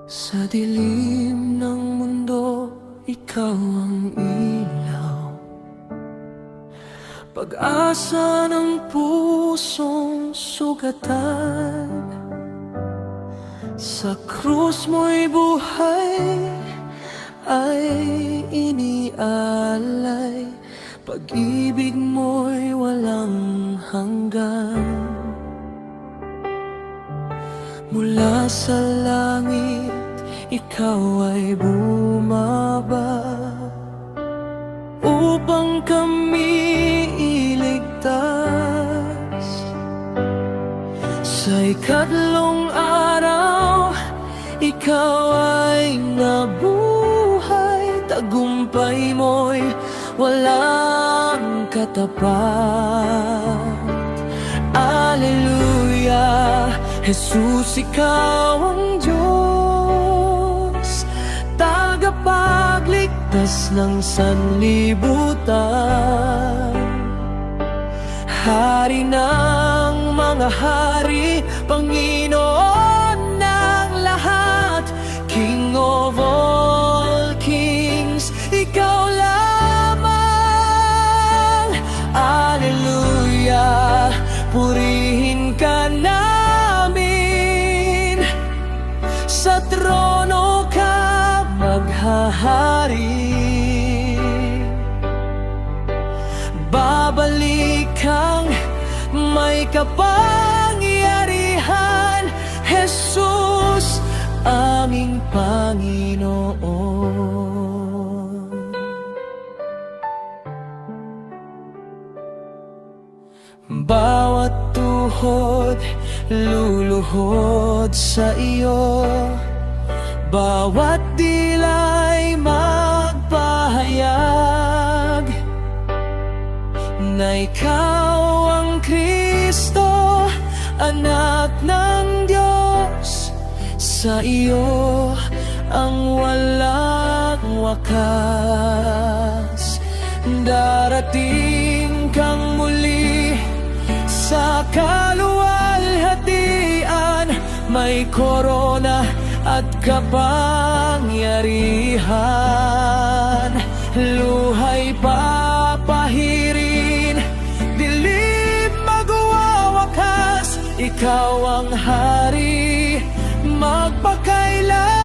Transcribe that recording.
Sa dilim ng mundo, ikaw ang ilaw, pag-asa ng pusong sugatan. Sa krus mo'y buhay ay inialay, pag-ibig mo'y walang hanggan. Mula sa langit, ikaw ay bumaba upang kami iligtas. Sa ikatlong araw, ikaw ay nabuhay, tagumpay mo'y walang katapat. Alleluia, Jesus, ikaw ang Diyos, tagapagligtas ng sanlibutan. Hari ng mga hari, Panginoon ng lahat, King of all kings, ikaw lamang. Alleluia, purihin ka namin, sa trono ka maghahari. Babalik kang may kapangyarihan, Jesus, aming Panginoon. Bawat tuhod luluhod sa iyo, bawat dila'y magpahayag na ikaw ang Kristo, anak ng Diyos. Sa iyo ang walang wakas. Darating kang muli sa kaluwalhatian, may korona at kapangyarihan. Luhay papahirin, dilim magwawakas, ikaw ang hari magpakailan.